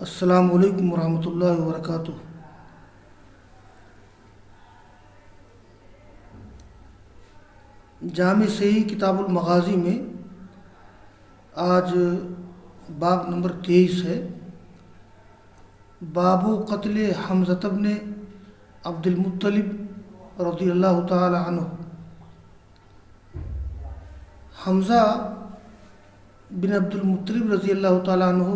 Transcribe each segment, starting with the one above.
السلام علیکم ورحمۃ اللہ وبرکاتہ۔ جامع صحیح کتاب المغازی میں آج باب نمبر 23 ہے۔ باب قتل حمزہ بن عبد المطلب رضی اللہ تعالی عنہ۔ حمزہ بن عبد المطلب رضی اللہ تعالی عنہ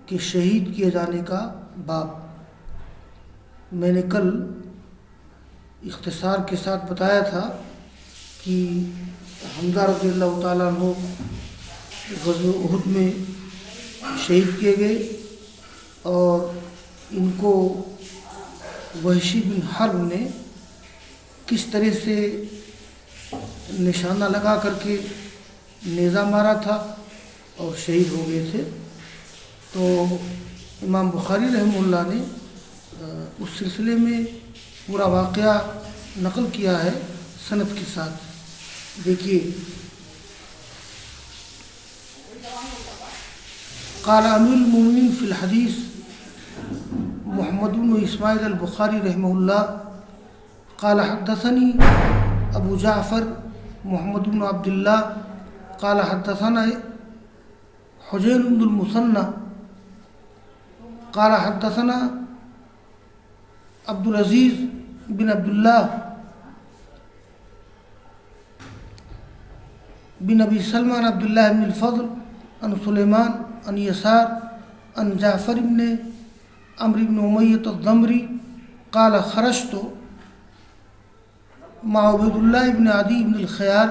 کے شہید کیے جانے کا باب۔ میں نے کل اختصار کے ساتھ بتایا تھا کہ حمزہ رضی اللہ تعالیٰ عنہ غزوہ احد میں شہید کیے گئے اور ان کو وحشی بن حرب نے کس طرح سے نشانہ لگا کر کے نیزہ مارا تھا اور شہید ہو گئے تھے۔ تو امام بخاری رحمہ اللہ نے اس سلسلے میں پورا واقعہ نقل کیا ہے سند کے ساتھ۔ دیکھیے، قال امیر المؤمنین فی الحدیث محمد بن اسماعیل البخاری رحمہ اللہ قال حدثنی ابو جعفر محمد بن عبد اللہ قال حدثنا حجین بن المثنى قال حدثنا عبد العزیز بن عبد اللہ بن ابی سلمہ عن عبد اللہ بن الفضل عن سلیمان عن یسار عن جعفر بن عمرو بن امیۃ الضمری قال خرجت مع عبید اللہ بن عدی بن الخیار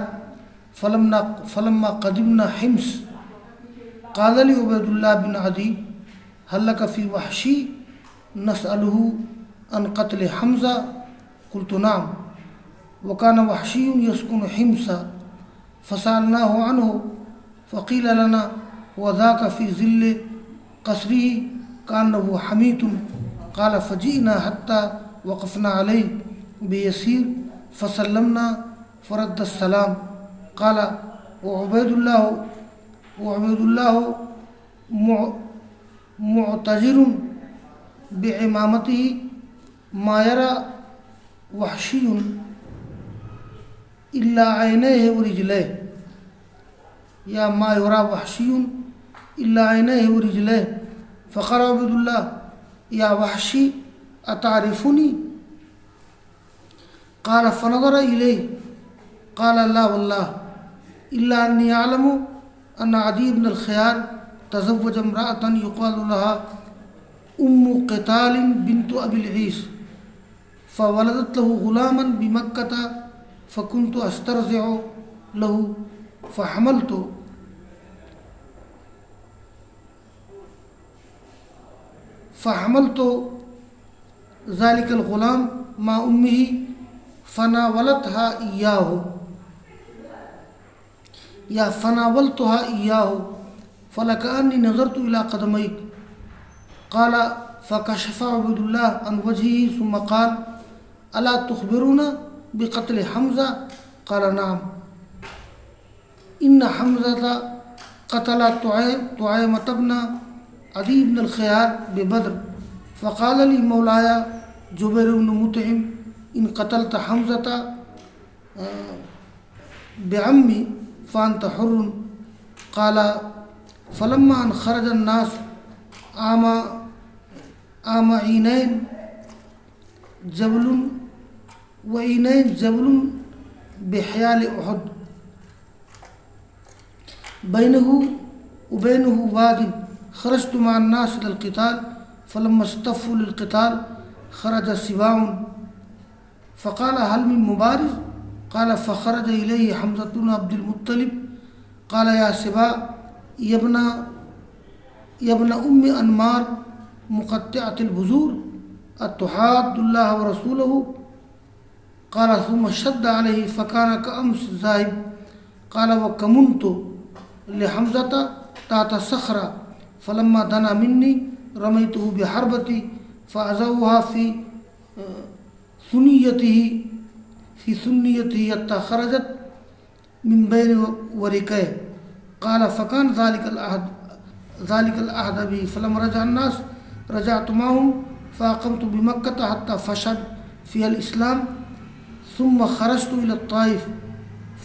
فلما قدمنا حمص قال لي عبید اللہ بن عدی هل لك في وحشی نسأله عن قتل حمزہ قلت نعم وكان وحشی يسكن حمص فسألناه عنه فقيل لنا وذاك في ظل قصره كأنه حميد قال فجئنا حتى وقفنا عليه بيسير فسلمنا فرد السلام قال وعبيد الله معتجر بعمامته ما يرى وحشي إلا عينيه ورجليه یا ما يرى وحشي إلا عينيه ورجليه فقال عبد الله يا وحشي أتعرفني قال فنظر إليه قال لا والله إلا أني أعلم أن عدي بن الخيار تزوج امرأة يقال لها أم قتال بنت أبي العيس فولدت له غلاما بمكة فكنت أسترضع له فحملت ذلك الغلام مع أمه فناولتها إياه فلكأني نظرت إلى قدميك قال فكشف عبد الله عن وجهه ثم قال ألا تخبرون بقتل حمزة قال نعم إن حمزة قتل طعيمة بن عدي بن الخيار ببدر فقال لي مولاي جبير بن مطعم إن قتلت حمزة بعمي فأنت حر قال فلما أن خرج الناس عام عينين جبل بحيال أحد بينه وبينه واد خرجت مع الناس إلى القتال فلما استفوا للقتال خرج سباع فقال هل من مبارز قال فخرج إليه حمزة بن عبد المطلب قال يا سباع يا ابن أم أنمار مقطعة البذور أتحاد الله ورسوله قال ثم شد عليه فكان كأمس الذاهب قال وكمنت لحمزة تحت صخرة فلما دنا مني رميته بحربتي فأزوها في ثنيته حتى خرجت من بين وركيه قال فكان ذلك ذلك العهد به فلما رجع الناس رجعت معهم فأقمت بمكة حتى فشل فيها الإسلام ثم خرجت إلى الطائف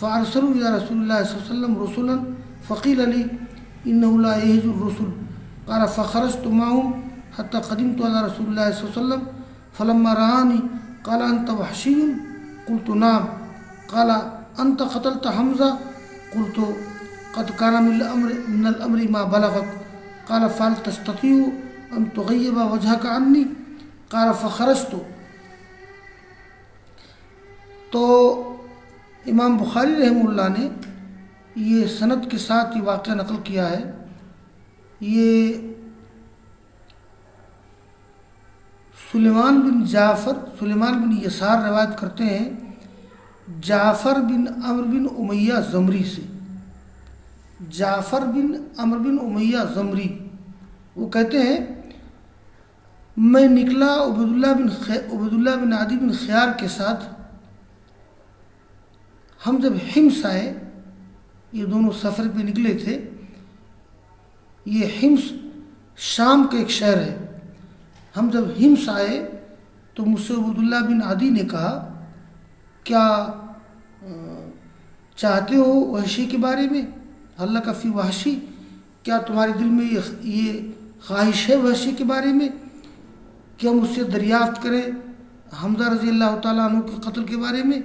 فأرسلوا إلى رسول الله صلى الله عليه وسلم رسلا فقيل لي إنه لا يهج الرسل قال فخرجت معهم حتى قدمت على رسول الله صلى الله عليه وسلم فلما رآني قال أنت وحشي قلت نعم قال أنت قتلت حمزة قلت قد كان من الأمر ما بلغك قال فهل تستطيع أن تغيب وجهك عني قال فخرجت. تو امام بخاری رحمہ اللہ نے یہ سند کے ساتھ یہ واقعہ نقل کیا ہے. یہ سلیمان بن یسار روایت کرتے ہیں جعفر بن عمرو بن امیہ زمری سے. جعفر بن عمرو بن امیہ زمری وہ کہتے ہیں میں نکلا عبیداللہ بن عدی بن خیار کے ساتھ. ہم جب حمص آئے, یہ دونوں سفر پہ نکلے تھے. یہ حمص شام کا ایک شہر ہے. ہم جب حمص آئے تو مجھ سے عبیداللہ بن عدی نے کہا کیا چاہتے ہو وحشی کے بارے میں, اللہ کا فی وحشی, کیا تمہارے دل میں یہ خواہش ہے وحشی کے بارے میں کہ ہم اس سے دریافت کریں حمزہ رضی اللہ تعالیٰ عنہ کے قتل کے بارے میں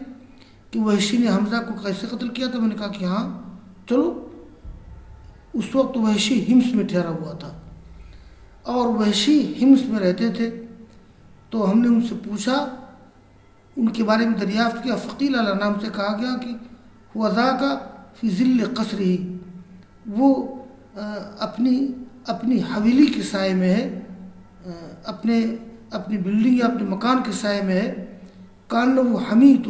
کہ وحشی نے حمزہ کو کیسے قتل کیا. تو میں نے کہا کہ ہاں چلو. اس وقت وحشی حمص میں ٹھہرا ہوا تھا اور وحشی حمص میں رہتے تھے. تو ہم نے ان سے پوچھا, ان کے بارے میں دریافت کیا. فقیل علیہ نام سے کہا گیا کہ وہ ذاک فی ظل قصرہ, وہ اپنی حویلی کے سائے میں ہے, اپنی بلڈنگ یا اپنے مکان کے سائے میں ہے. کانہ حمیت,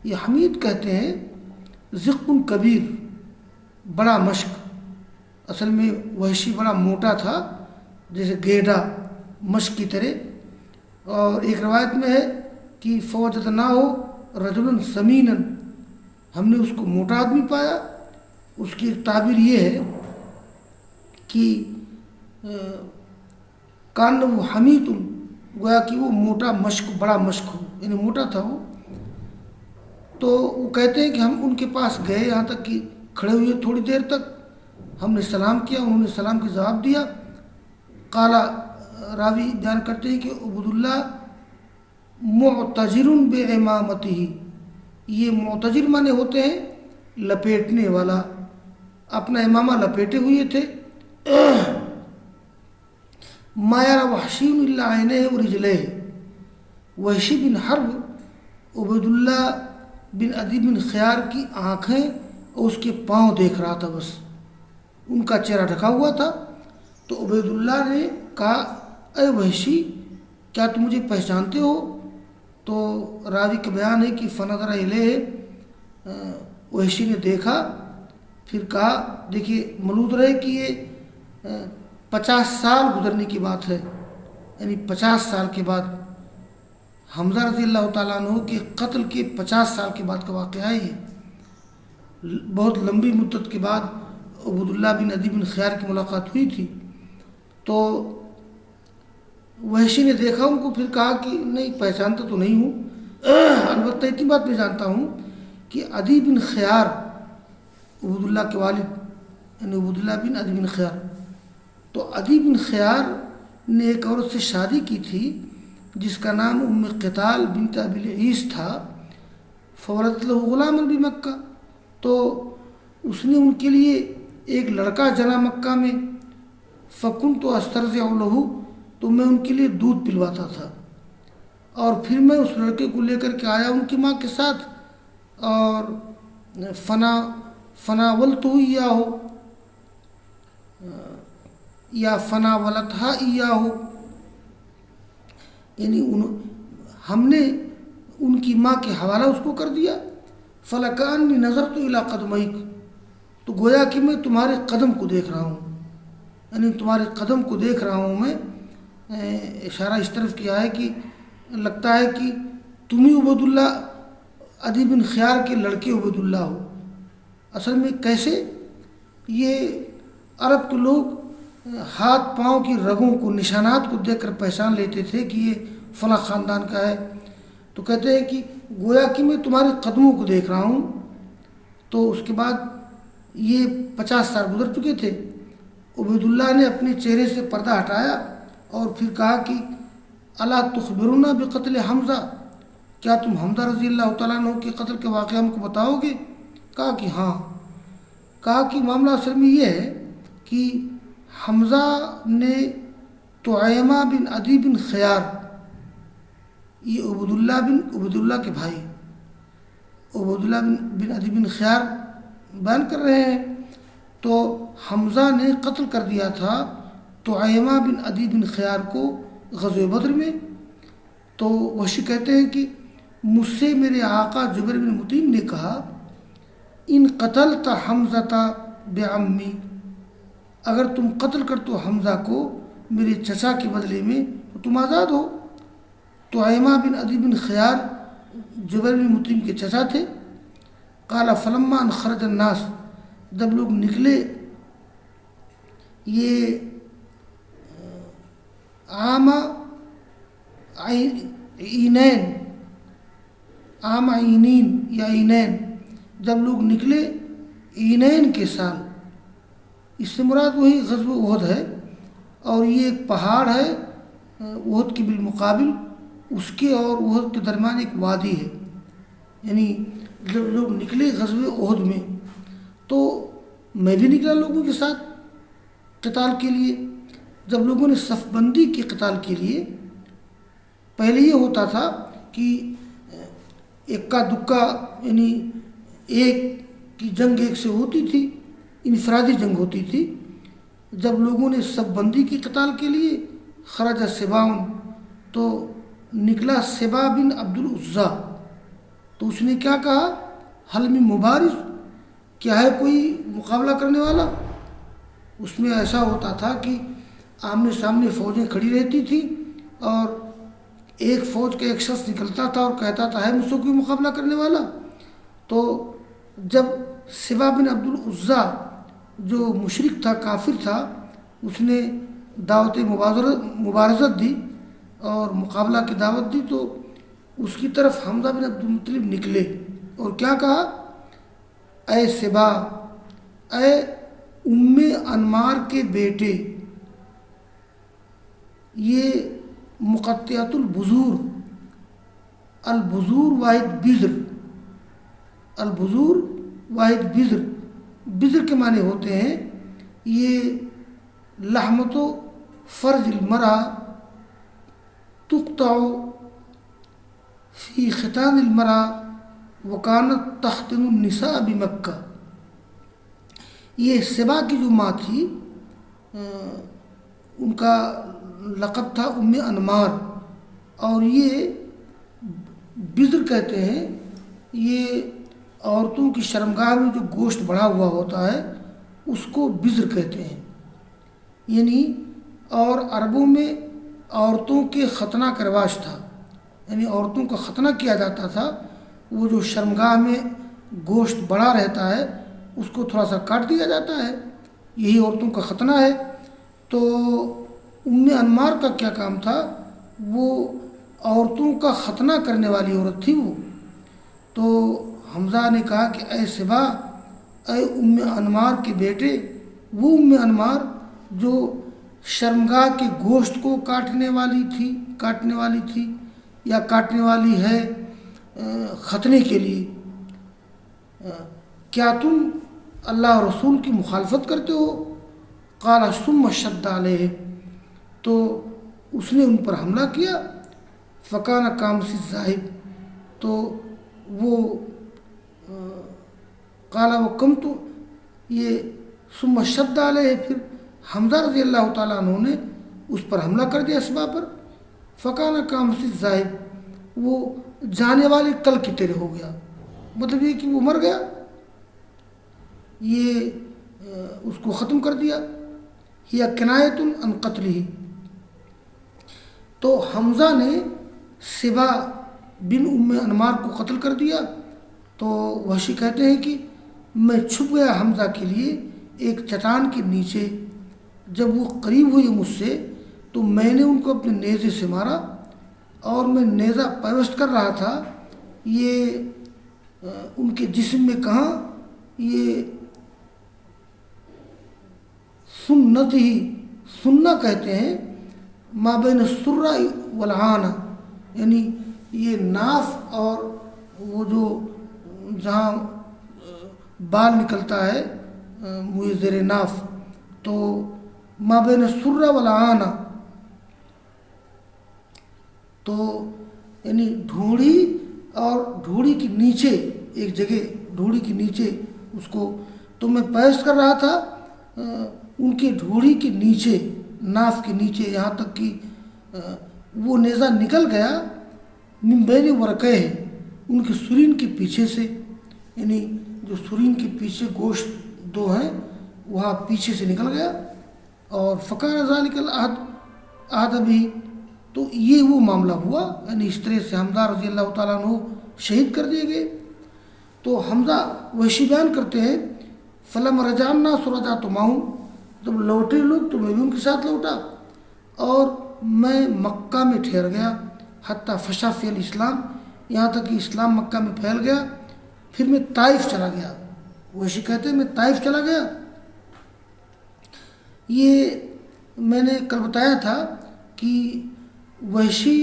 یہ حمید کہتے ہیں ذق کبیر, بڑا مشق. اصل میں وحشی بڑا موٹا تھا جیسے گیڈا مشق کی طرح. اور ایک روایت میں ہے کہ فوجدناہ رجلا سمینا, ہم نے اس کو موٹا آدمی پایا. اس کی ایک تعبیر یہ ہے کہ کان وہ حمیت, گویا کہ وہ موٹا مشق, بڑا مشق ہو, یعنی موٹا تھا وہ. تو وہ کہتے ہیں کہ ہم ان کے پاس گئے, یہاں تک کہ کھڑے ہوئے تھوڑی دیر تک. ہم نے سلام کیا, انہوں نے سلام کا جواب دیا. قالا, راوی بیان کرتے ہیں کہ عبیداللہ معتجر بعمامتہ, یہ معتجر مانے ہوتے ہیں لپیٹنے والا, اپنا امامہ لپیٹے ہوئے تھے. ما یری وحشی الا عینیہ ورجلیہ, وحشی بن حرب عبیداللہ بن عدی بن خیار کی آنکھیں اور اس کے پاؤں دیکھ رہا تھا, بس ان کا چہرہ ڈھکا ہوا تھا. تو عبیداللہ نے کہا اے وحشی کیا تم مجھے پہچانتے ہو؟ تو راوی کا بیان ہے کہ فنظر الیہ, وحشی نے دیکھا, پھر کہا, دیکھیے ملوط رہے کہ یہ 50 سال گزرنے کی بات ہے, یعنی 50 سال کے بعد حمزہ رضی اللہ تعالیٰ عنہ کے قتل کے 50 سال کے بعد کا واقعہ ہے. یہ بہت لمبی مدت کے بعد عبیداللہ بن عدی بن خیار کی ملاقات ہوئی تھی. تو وحشی نے دیکھا ان کو, پھر کہا کہ نہیں پہچانتا تو نہیں ہوں, البتہ اتنی بات میں جانتا ہوں کہ عدی بن خیار عبیداللہ کے والد, یعنی عبیداللہ بن عدی بن خیار. تو عدی بن خیار نے ایک عورت سے شادی کی تھی جس کا نام ام قتال بنت ابی العیس تھا. فولدت لہ غلاما بمکہ, تو اس نے ان کے لیے ایک لڑکا جنا مکہ میں. فکنت استرضع لہ, تو میں ان کے لیے دودھ پلواتا تھا, اور پھر میں اس لڑکے کو لے کر کے آیا ان کی ماں کے ساتھ, اور فناولتہ ایاہ یا فناولتھا ایاہ, یعنی ہم نے ان کی ماں کے حوالہ اس کو کر دیا. فلکانی نظرت الی قدمیک, تو گویا کہ میں تمہارے قدم کو دیکھ رہا ہوں, یعنی تمہارے قدم کو دیکھ رہا ہوں میں. اشارہ اس طرف کیا ہے کہ لگتا ہے کہ تم ہی عبیداللہ عدی بن خیار کے لڑکے عبیداللہ ہو. اصل میں کیسے, یہ عرب کے لوگ ہاتھ پاؤں کی رگوں کو، نشانات کو دیکھ کر پہچان لیتے تھے کہ یہ فلاں خاندان کا ہے۔ تو کہتے ہیں کہ گویا کہ میں تمہارے قدموں کو دیکھ رہا ہوں۔ تو اس کے بعد یہ 50 سال گزر چکے تھے۔ عبید اللہ نے اپنے چہرے سے پردہ ہٹایا اور پھر کہا کہ الا تخبرنا بقتل حمزہ، کیا تم حمزہ رضی اللہ تعالیٰ عنہ کے قتل کے واقعہ ہم کو بتاؤ گے؟ کہا کہ ہاں۔ کہا کہ معاملہ اصل میں یہ ہے کہ حمزہ نے طعیمہ بن عدی بن خیار، یہ عبید اللہ کے بھائی عبید اللہ بن عدی بن خیار بیان کر رہے ہیں، تو حمزہ نے قتل کر دیا تھا طعیمہ بن عدی بن خیار کو غزوہ بدر میں۔ تو وحشی کہتے ہیں کہ مجھ سے میرے آقا جبیر بن مطعم نے کہا ان قتلت حمزہ بعمی، اگر تم قتل کر تو حمزہ کو میرے چچا کے بدلے میں تو تم آزاد ہو۔ طعیمہ بن عدی بن خیار جبیر بن مطعم کے چچا تھے۔ قال فلما ان خرج الناس، جب لوگ نکلے، یہ عام عینین یا عینین، جب لوگ نکلے عینین کے سال، اس سے مراد وہی غزوہ احد ہے، اور یہ ایک پہاڑ ہے احد کے بالمقابل، اس کے اور احد کے درمیان ایک وادی ہے۔ یعنی جب لوگ نکلے غزوہ احد میں، تو میں بھی نکلا لوگوں کے ساتھ قتال کے لیے۔ جب لوگوں نے صف بندی کی قتال کے لیے، پہلے یہ ہوتا تھا کہ اکا دکا، یعنی ایک کی جنگ ایک سے ہوتی تھی، انفرادی جنگ ہوتی تھی۔ جب لوگوں نے صف بندی کی قتال کے لیے، خرج سباؤن، تو نکلا سبا بن عبد العزیٰ، تو اس نے کیا کہا حل من مبارز، کیا ہے کوئی مقابلہ کرنے والا؟ اس میں ایسا ہوتا تھا کہ آمنے سامنے فوجیں کھڑی رہتی تھیں، اور ایک فوج کا ایک شخص نکلتا تھا اور کہتا تھا ہے مجھ سے کوئی مقابلہ کرنے والا؟ تو جب سبا بن عبد العزیٰ جو مشرک تھا، کافر تھا، اس نے دعوت مبارزت دی اور مقابلہ کی دعوت دی، تو اس کی طرف حمزہ بن عبد المطلب نکلے اور کیا کہا، اے سبا، اے ام انمار کے بیٹے، یہ مقطعۃ البذور، البذور واحد بذر، البذور واحد بذر، بذر کے معنی ہوتے ہیں یہ لحمت و فرج المرأة تقطع فی ختان المرأة وکانت تختن النساء بمکہ۔ یہ سبا کی جو ماں تھی، ان کا لقب تھا ام انمار، اور یہ بذر کہتے ہیں، یہ عورتوں کی شرمگاہ میں جو گوشت بڑھا ہوا ہوتا ہے اس کو بذر کہتے ہیں۔ یعنی اور عربوں میں عورتوں کے ختنہ کا رواج تھا، یعنی عورتوں کا ختنہ کیا جاتا تھا، وہ جو شرمگاہ میں گوشت بڑا رہتا ہے اس کو تھوڑا سا کاٹ دیا جاتا ہے، یہی عورتوں کا ختنہ ہے۔ تو ام انمار کا کیا کام تھا، وہ عورتوں کا ختنہ کرنے والی عورت تھی وہ۔ تو حمزہ نے کہا کہ اے سبا، اے ام انمار کے بیٹے، وہ ام انمار جو شرمگاہ کے گوشت کو کاٹنے والی تھی یا کاٹنے والی ہے ختنے کے لیے، کیا تم اللہ اور رسول کی مخالفت کرتے ہو؟ قال ثم شد علیہ، تو اس نے ان پر حملہ کیا، فکان کامس الذاہب، تو وہ قال وقمت، یہ ثم شد علیہ، پھر حمزہ رضی اللہ تعالیٰ عنہ نے اس پر حملہ کر دیا اسبا پر، فکان کامس الذاہب، وہ جانے والے کل کی طرح ہو گیا، مطلب یہ کہ وہ مر گیا، یہ اس کو ختم کر دیا۔ ہی کنایۃ عن قتلہ، تو حمزہ نے سبا بن ام انمار کو قتل کر دیا۔ تو وحشی کہتے ہیں کہ میں چھپ گیا حمزہ کے لیے ایک چٹان کے نیچے، جب وہ قریب ہوئے مجھ سے تو میں نے ان کو اپنے نیزے سے مارا، اور میں نیزہ پیوست کر رہا تھا، یہ ان کے جسم میں کہاں، یہ سنت ہی سننا کہتے ہیں، ما بین السرہ والعانہ، یعنی یہ ناف اور وہ جو جہاں بال نکلتا ہے منہ زیر ناف، تو ما بین السرہ والعانہ، تو یعنی ڈھونڈی اور ڈھوڑی کے نیچے ایک جگہ، ڈھوڑی کے نیچے اس کو، تو میں پیش کر رہا تھا ان کے ڈھوڑی کے نیچے، ناف کے نیچے، یہاں تک کہ وہ نیزہ نکل گیا من بین ورقے ہے، ان کے سرین کے پیچھے سے، یعنی جو سرین کے پیچھے گوشت دو ہیں وہاں پیچھے سے نکل گیا، اور فکان ذالک العہد بھی، تو یہ وہ معاملہ ہوا، یعنی اس طرح سے حمزہ رضی اللہ تعالیٰ عنہ شہید کر دیے گئے۔ تو حمزہ وحشی بیان کرتے ہیں فلم رجعنا رجعت معہم، جب لوٹے لوگ تو میں بھی ان کے ساتھ لوٹا، اور میں مکہ میں ٹھہر گیا، حتیٰ فشا فی الاسلام، یہاں تک کہ اسلام مکہ میں پھیل گیا۔ پھر میں طائف چلا گیا، وحشی کہتے ہیں میں طائف چلا گیا۔ یہ میں نے کل بتایا تھا کہ وحشی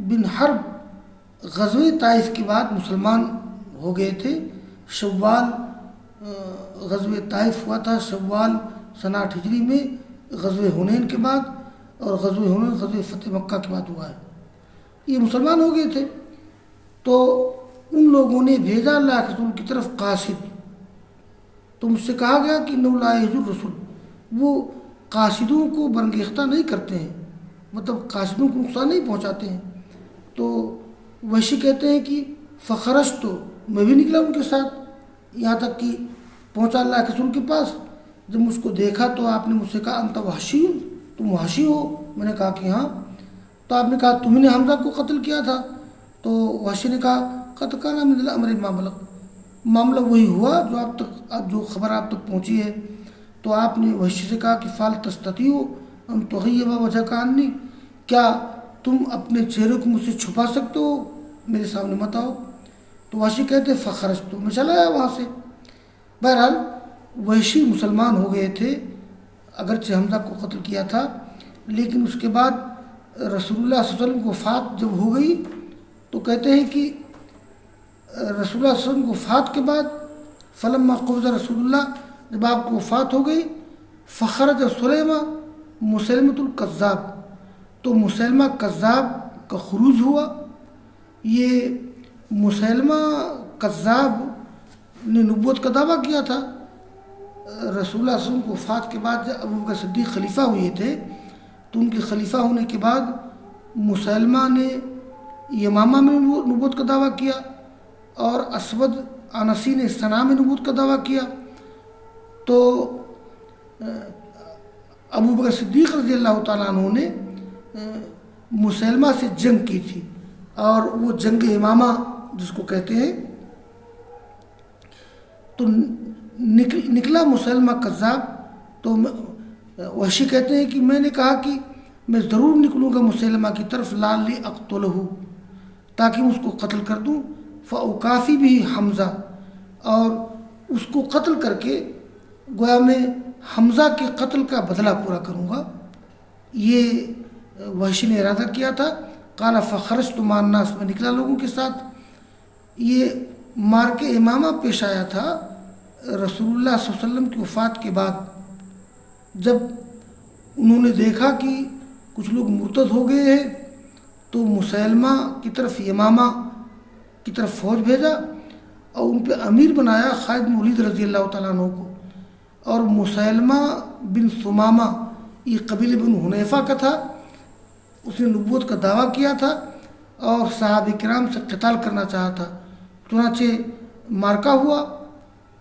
بن حرب غزوہ طائف کے بعد مسلمان ہو گئے تھے، شوال غزوہ طائف ہوا تھا، شوال سنہ 8 ہجری میں، غزوہ حنین کے بعد، اور غزوہ حنین غزوہ فتح مکہ کے بعد ہوا ہے، یہ مسلمان ہو گئے تھے۔ تو ان لوگوں نے بھیجا اللہ کے رسول کی طرف قاصد، تو مجھ سے کہا گیا کہ انہ لا یحض الرسول، وہ قاصدوں کو برانگیختہ نہیں کرتے ہیں، مطلب قاصدوں کو نقصان نہیں پہنچاتے ہیں۔ تو وحشی کہتے ہیں کہ فخرجت، تو میں بھی نکلا ان کے ساتھ، یہاں تک کہ پہنچا اللہ کے رسول کے پاس۔ جب مجھ کو دیکھا تو آپ نے مجھ سے کہا انت وحشی، تم وحشی ہو؟ میں نے کہا کہ ہاں۔ تو آپ نے کہا تم نے حمزہ کو قتل کیا تھا؟ تو وحشی نے کہا قد کان من الامر ما بلغ، معاملہ وہی ہوا جو آپ تک، جو خبر آپ تک پہنچی ہے۔ تو آپ نے وحشی سے کہا کہ فال تستطیع ان تغیب وجهک عنی، کیا تم اپنے چہرے کو مجھ سے چھپا سکتے ہو، میرے سامنے مت آؤ؟ تو وحشی کہتے فخرجت، میں چلا آیا وہاں سے۔ بہرحال وحشی مسلمان ہو گئے تھے، اگرچہ حمزہ کو قتل کیا تھا، لیکن اس کے بعد رسول اللہ صلی اللہ علیہ وسلم کو وفات جب ہو گئی تو کہتے ہیں کہ رسول اللہ صلی اللہ علیہ وسلم کو وفات کے بعد فلما قبض رسول اللہ، جب آپ کو وفات ہو گئی، فخرج سلیمہ مسلمۃ الکذاب، تو مسلمہ کذاب کا خروج ہوا۔ یہ مسلمہ کذاب نے نبوت کا دعویٰ کیا تھا۔ رسول اللہ صلی اللہ علیہ وسلم کو وفات کے بعد جب ابوبکر صدیق خلیفہ ہوئے تھے تو ان کے خلیفہ ہونے کے بعد مسلمہ نے یمامہ میں نبوت کا دعویٰ کیا، اور اسود عنسی نے صنع میں نبوت کا دعویٰ کیا۔ تو ابوبکر صدیق رضی اللہ تعالیٰ عنہ نے مسلمہ سے جنگ کی تھی، اور وہ جنگ امامہ جس کو کہتے ہیں۔ تو نکلا مسلمہ کذاب، تو وحشی کہتے ہیں کہ میں نے کہا کہ میں ضرور نکلوں گا مسلمہ کی طرف، لعلی اقتلہ، تاکہ اس کو قتل کر دوں، فاکافی بھی حمزہ، اور اس کو قتل کر کے گویا میں حمزہ کے قتل کا بدلہ پورا کروں گا، یہ وحشی نے ارادہ کیا تھا۔ قال فخرجت مع الناس، میں نکلا لوگوں کے ساتھ۔ یہ مارکے امامہ پیش آیا تھا رسول اللہ صلی اللہ علیہ وسلم کی وفات کے بعد، جب انہوں نے دیکھا کہ کچھ لوگ مرتد ہو گئے ہیں تو مسلمہ کی طرف یمامہ کی طرف فوج بھیجا، اور ان پہ امیر بنایا خالد بن ولید رضی اللہ تعالیٰ عنہ کو۔ اور مسلمہ بن ثمامہ، یہ قبیلہ بن حنیفہ کا تھا، اس نے نبوت کا دعویٰ کیا تھا اور صحابہ کرام سے قتال کرنا چاہا تھا۔ چنانچہ مارکا ہوا،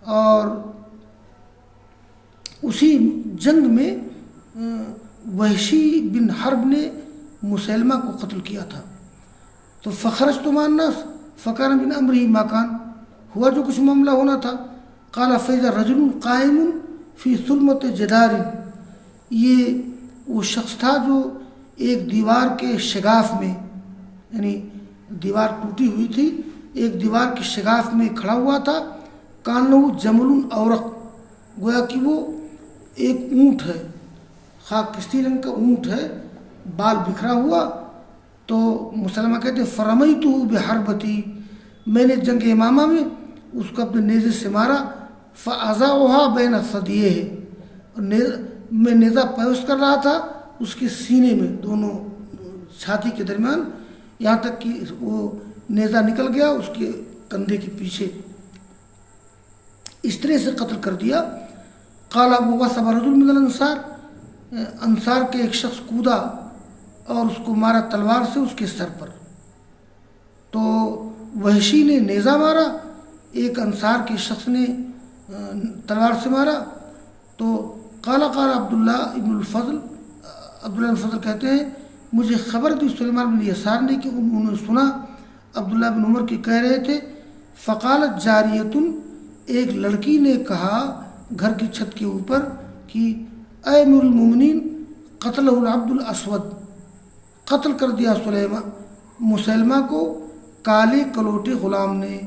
اور اسی جنگ میں وحشی بن حرب نے مسلمہ کو قتل کیا تھا۔ تو فخرجت مع الناس فکان من امرہ ما کان، ہوا جو کچھ معاملہ ہونا تھا۔ قال فاذا رجل قائم فی ثلمۃ جدار، یہ وہ شخص تھا جو ایک دیوار کے شگاف میں، یعنی دیوار ٹوٹی ہوئی تھی، ایک دیوار کے شگاف میں کھڑا ہوا تھا، کانہ جمل اورق، گویا کہ وہ ایک اونٹ ہے، خاکستری رنگ کا اونٹ ہے، بال بکھرا ہوا۔ تو مسلمہ کہتے ہیں فرمیتہ بحربتی، میں نے جنگ امامہ میں اس کو اپنے نیزے سے مارا، فاضعها بین ثدییہ، اور میں نیزہ پیوست کر رہا تھا اس کے سینے میں، دونوں چھاتی کے درمیان، یہاں تک کہ وہ نیزہ نکل گیا اس کے کندھے کے پیچھے، اس طرح سے قتل کر دیا۔ قال ابو وثب رجل من الانصار، انصار کے ایک شخص کودا اور اس کو مارا تلوار سے اس کے سر پر۔ تو وحشی نے نیزہ مارا، ایک انصار کے شخص نے تلوار سے مارا۔ تو قال عبداللہ ابن الفضل، عبداللہ بن الفضل کہتے ہیں مجھے خبر دی سلیمان بن یسار نے کہ انہوں نے سنا عبداللہ بن عمر کے کہہ رہے تھے، فقالت جاریتن، ایک لڑکی نے کہا گھر کی چھت کے اوپر کہ اے امیر المومنین، قتلہ العبد الاسود، قتل کر دیا مسلمہ کو کالے کلوٹے غلام نے۔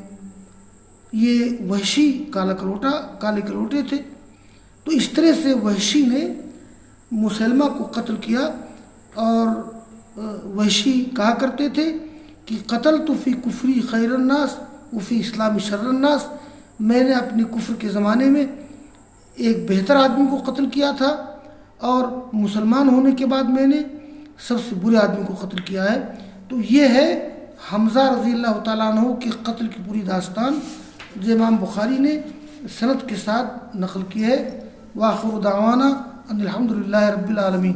یہ وحشی کالے کلوٹے تھے۔ تو اس طرح سے وحشی نے مسلمہ کو قتل کیا، اور وحشی کہا کرتے تھے کہ قتل تو فی کفری خیر الناس وفی اسلامی شر الناس، میں نے اپنے کفر کے زمانے میں ایک بہتر آدمی کو قتل کیا تھا، اور مسلمان ہونے کے بعد میں نے سب سے برے آدمی کو قتل کیا ہے۔ تو یہ ہے حمزہ رضی اللہ تعالیٰ عنہ کے قتل کی پوری داستان، جو امام بخاری نے سند کے ساتھ نقل کی ہے۔ وآخر دعوانا ان الحمد للہ رب العالمین۔